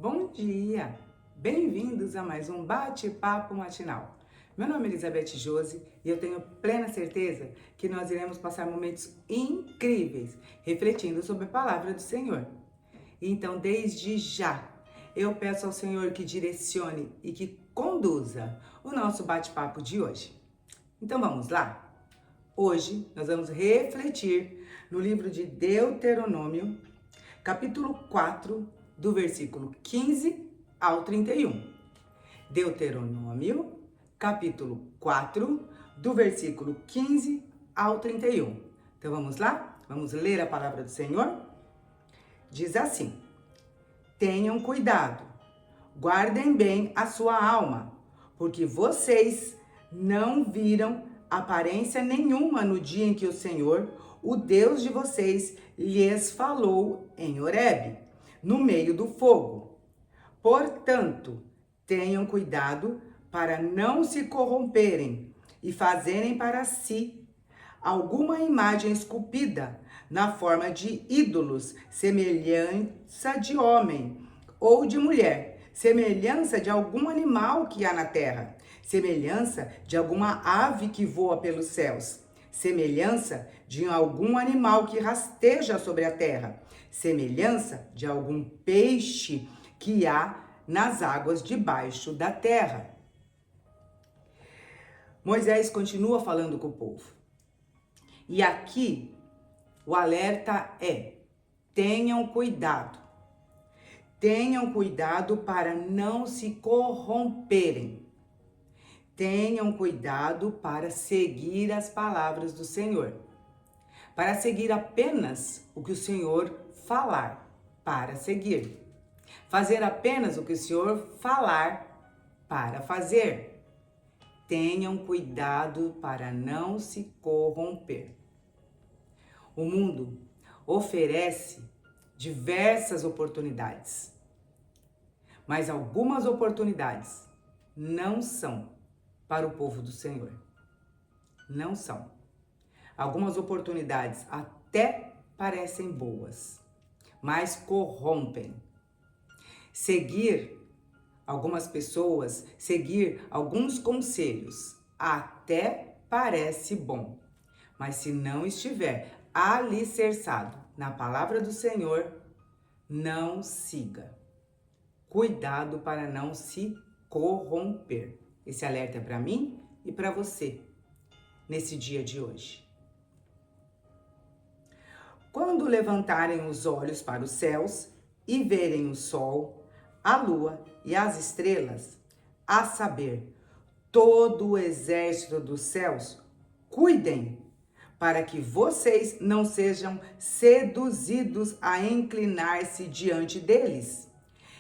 Bom dia! Bem-vindos a mais um bate-papo matinal. Meu nome é Elizabeth Josi e eu tenho plena certeza que nós iremos passar momentos incríveis refletindo sobre a palavra do Senhor. Então, desde já, eu peço ao Senhor que direcione e que conduza o nosso bate-papo de hoje. Então, vamos lá? Hoje nós vamos refletir no livro de Deuteronômio, capítulo 4, do versículo 15 ao 31. Deuteronômio, capítulo 4, do versículo 15 ao 31. Então vamos lá? Vamos ler a palavra do Senhor? Diz assim: Tenham cuidado, guardem bem a sua alma, porque vocês não viram aparência nenhuma no dia em que o Senhor, o Deus de vocês, lhes falou em Horebe, no meio do fogo. Portanto, tenham cuidado para não se corromperem e fazerem para si alguma imagem esculpida na forma de ídolos, semelhança de homem ou de mulher, semelhança de algum animal que há na terra, semelhança de alguma ave que voa pelos céus, semelhança de algum animal que rasteja sobre a terra, semelhança de algum peixe que há nas águas debaixo da terra. Moisés continua falando com o povo. E aqui o alerta é: tenham cuidado. Tenham cuidado para não se corromperem. Tenham cuidado para seguir as palavras do Senhor. Para seguir apenas o que o Senhor falar, para seguir. Fazer apenas o que o Senhor falar, para fazer. Tenham cuidado para não se corromper. O mundo oferece diversas oportunidades, mas algumas oportunidades não são para o povo do Senhor. Não são. Algumas oportunidades até parecem boas, mas corrompem. Seguir algumas pessoas, seguir alguns conselhos até parece bom, mas se não estiver alicerçado na palavra do Senhor, não siga. Cuidado para não se corromper. Esse alerta é para mim e para você nesse dia de hoje. Quando levantarem os olhos para os céus e verem o sol, a lua e as estrelas, a saber, todo o exército dos céus, cuidem para que vocês não sejam seduzidos a inclinar-se diante deles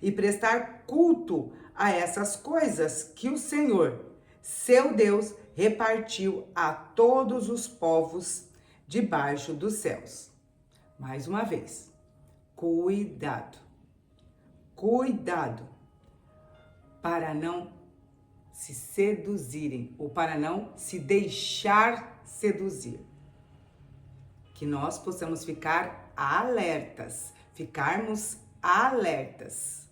e prestar culto a essas coisas que o Senhor, seu Deus, repartiu a todos os povos debaixo dos céus. Mais uma vez, cuidado, cuidado para não se seduzirem ou para não se deixar seduzir. Que nós possamos ficarmos alertas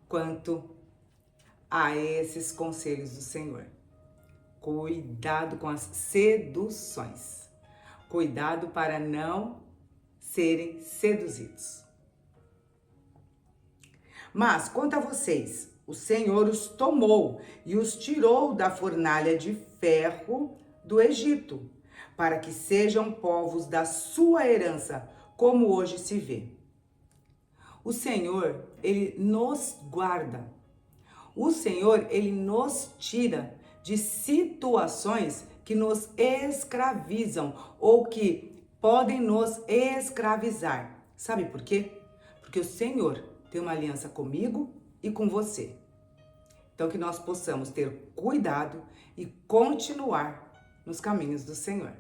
quanto a esses conselhos do Senhor. Cuidado com as seduções. Cuidado para não serem seduzidos. Mas quanto a vocês, o Senhor os tomou e os tirou da fornalha de ferro do Egito, para que sejam povos da sua herança, como hoje se vê. O Senhor, Ele nos guarda. O Senhor, Ele nos tira de situações que nos escravizam ou que podem nos escravizar. Sabe por quê? Porque o Senhor tem uma aliança comigo e com você. Então que nós possamos ter cuidado e continuar nos caminhos do Senhor.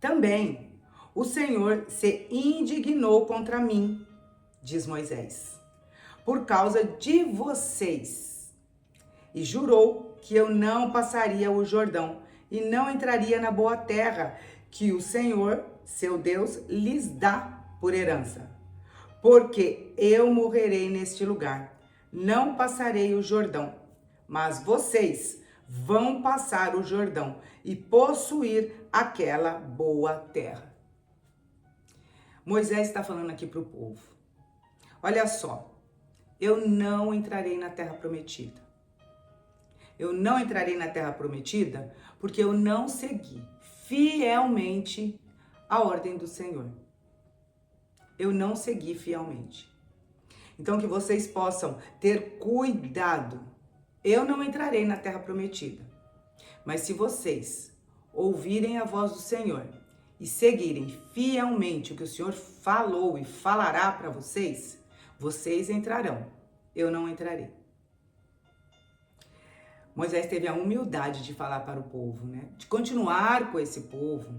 Também o Senhor se indignou contra mim, diz Moisés, por causa de vocês, e jurou que eu não passaria o Jordão e não entraria na boa terra que o Senhor, seu Deus, lhes dá por herança. porque eu morrerei neste lugar. Não passarei o Jordão, mas vocês vão passar o Jordão e possuir aquela boa terra. Moisés está falando aqui para o povo. Olha só, eu não entrarei na terra prometida. Eu não entrarei na terra prometida porque eu não segui fielmente a ordem do Senhor. Eu não segui fielmente. Então que vocês possam ter cuidado. Eu não entrarei na terra prometida. Mas se vocês ouvirem a voz do Senhor e seguirem fielmente o que o Senhor falou e falará para vocês, vocês entrarão. Eu não entrarei. Moisés teve a humildade de falar para o povo, né? De continuar com esse povo,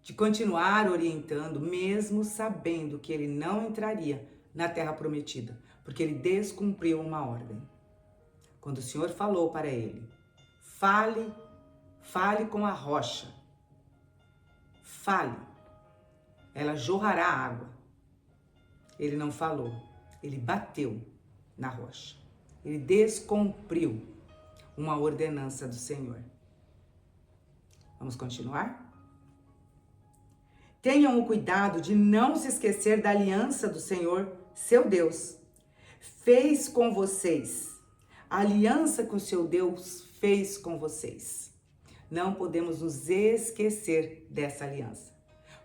de continuar orientando, mesmo sabendo que ele não entraria na terra prometida, porque ele descumpriu uma ordem. Quando o Senhor falou para ele, fale com a rocha, fale, ela jorrará água. Ele não falou, ele bateu na rocha. Ele descumpriu uma ordenança do Senhor. Vamos continuar? Tenham o cuidado de não se esquecer da aliança do Senhor, seu Deus, fez com vocês. A aliança que o seu Deus fez com vocês. Não podemos nos esquecer dessa aliança,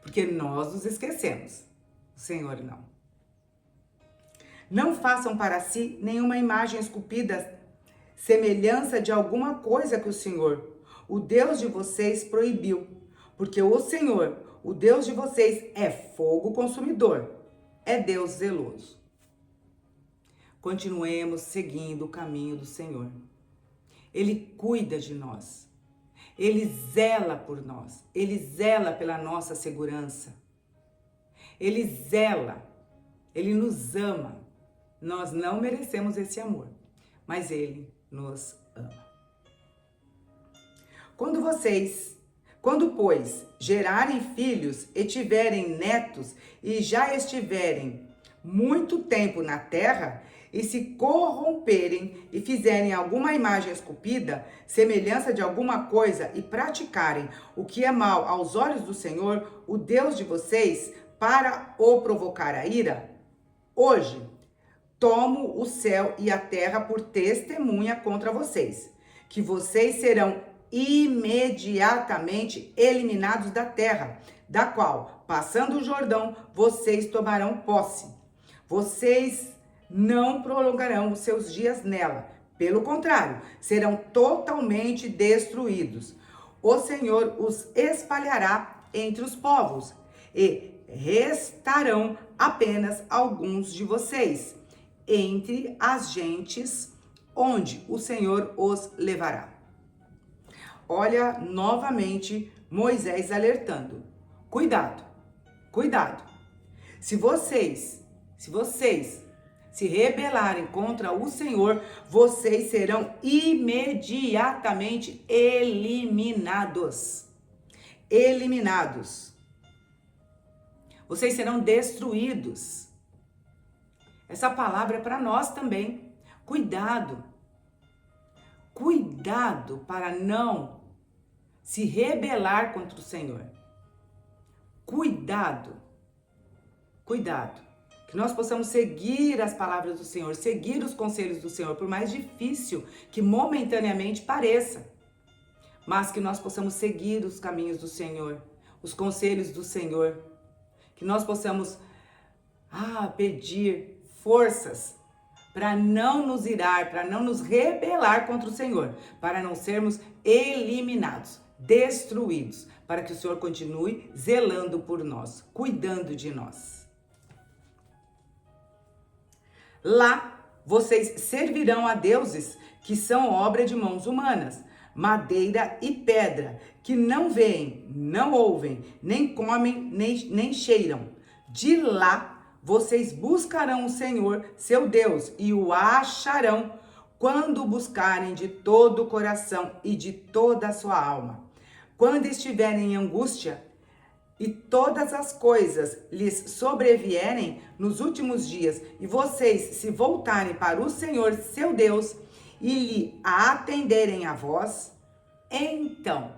porque nós nos esquecemos, o Senhor não. Não façam para si nenhuma imagem esculpida, semelhança de alguma coisa que o Senhor, o Deus de vocês, proibiu. Porque o Senhor, o Deus de vocês, é fogo consumidor, é Deus zeloso. Continuemos seguindo o caminho do Senhor. Ele cuida de nós. Ele zela por nós. Ele zela pela nossa segurança. Ele zela. Ele nos ama. Nós não merecemos esse amor, mas Ele nos ama. Quando, pois, gerarem filhos e tiverem netos e já estiverem muito tempo na terra e se corromperem e fizerem alguma imagem esculpida, semelhança de alguma coisa e praticarem o que é mal aos olhos do Senhor, o Deus de vocês, para o provocar a ira, hoje tomo o céu e a terra por testemunha contra vocês, que vocês serão imediatamente eliminados da terra, da qual, passando o Jordão, vocês tomarão posse. Vocês não prolongarão os seus dias nela, pelo contrário, serão totalmente destruídos. O Senhor os espalhará entre os povos, e restarão apenas alguns de vocês entre as gentes onde o Senhor os levará. Olha novamente Moisés alertando. Cuidado, cuidado. Se vocês se rebelarem contra o Senhor, vocês serão imediatamente eliminados. Eliminados. Vocês serão destruídos. Essa palavra é para nós também. Cuidado. Cuidado para não se rebelar contra o Senhor. Cuidado. Cuidado. Que nós possamos seguir as palavras do Senhor, seguir os conselhos do Senhor, por mais difícil que momentaneamente pareça. Mas que nós possamos seguir os caminhos do Senhor, os conselhos do Senhor. Que nós possamos pedir forças para não nos irar, para não nos rebelar contra o Senhor, para não sermos eliminados, destruídos, para que o Senhor continue zelando por nós, cuidando de nós. Lá vocês servirão a deuses que são obra de mãos humanas, madeira e pedra, que não veem, não ouvem, nem comem, nem cheiram. De lá vocês buscarão o Senhor, seu Deus, e o acharão quando o buscarem de todo o coração e de toda a sua alma. Quando estiverem em angústia e todas as coisas lhes sobrevierem nos últimos dias, e vocês se voltarem para o Senhor, seu Deus, e lhe atenderem a vós, então,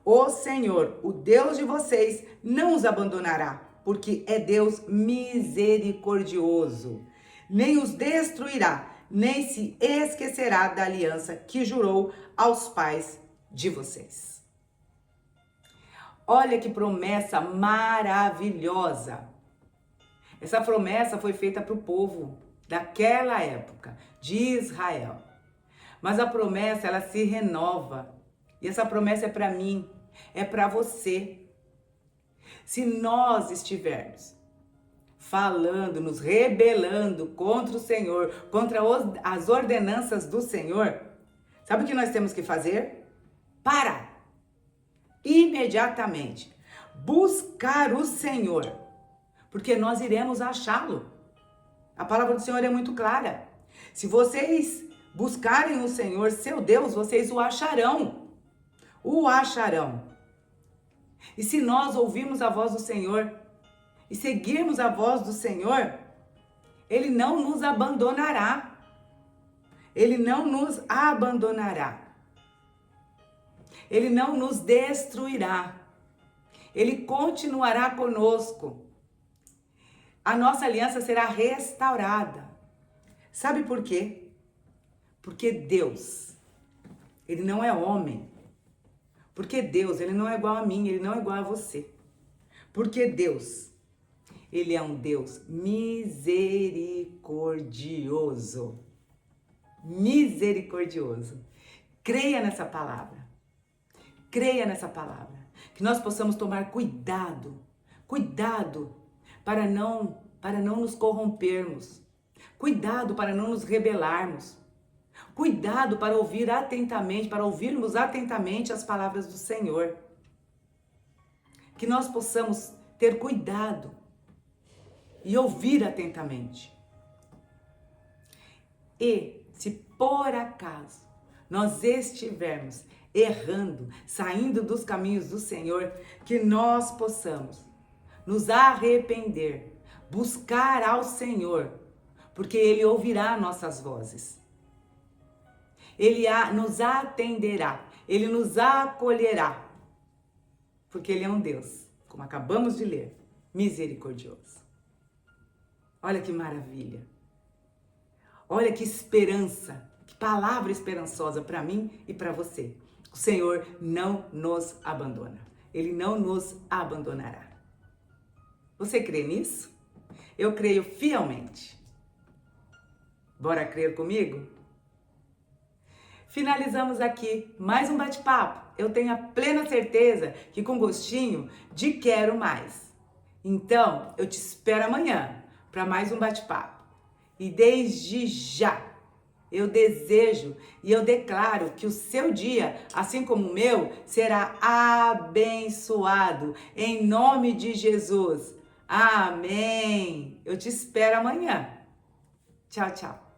o Senhor, o Deus de vocês, não os abandonará, porque é Deus misericordioso, nem os destruirá, nem se esquecerá da aliança que jurou aos pais de vocês. Olha que promessa maravilhosa. Essa promessa foi feita para o povo daquela época, de Israel. Mas a promessa, ela se renova. E essa promessa é para mim, é para você. Se nós estivermos falando, nos rebelando contra o Senhor, contra as ordenanças do Senhor, sabe o que nós temos que fazer? Parar. Imediatamente. Buscar o Senhor, porque nós iremos achá-lo. A palavra do Senhor é muito clara. Se vocês buscarem o Senhor, seu Deus, vocês o acharão. O acharão. E se nós ouvirmos a voz do Senhor e seguirmos a voz do Senhor, Ele não nos abandonará. Ele não nos abandonará. Ele não nos destruirá. Ele continuará conosco. A nossa aliança será restaurada. Sabe por quê? Porque Deus, Ele não é homem. Porque Deus, Ele não é igual a mim, Ele não é igual a você. Porque Deus, Ele é um Deus misericordioso. Misericordioso. Creia nessa palavra. Creia nessa palavra. Que nós possamos tomar cuidado para não nos corrompermos. Cuidado para não nos rebelarmos. Cuidado para ouvirmos atentamente as palavras do Senhor. Que nós possamos ter cuidado e ouvir atentamente. E se por acaso nós estivermos errando, saindo dos caminhos do Senhor, que nós possamos nos arrepender, buscar ao Senhor, porque Ele ouvirá nossas vozes. Ele nos atenderá, Ele nos acolherá, porque Ele é um Deus, como acabamos de ler, misericordioso. Olha que maravilha. Olha que esperança, que palavra esperançosa para mim e para você. O Senhor não nos abandona. Ele não nos abandonará. Você crê nisso? Eu creio fielmente. Bora crer comigo? Finalizamos aqui mais um bate-papo. Eu tenho a plena certeza que com gostinho de quero mais. Então, eu te espero amanhã para mais um bate-papo. E desde já, eu desejo e eu declaro que o seu dia, assim como o meu, será abençoado. Em nome de Jesus. Amém. Eu te espero amanhã. Tchau, tchau.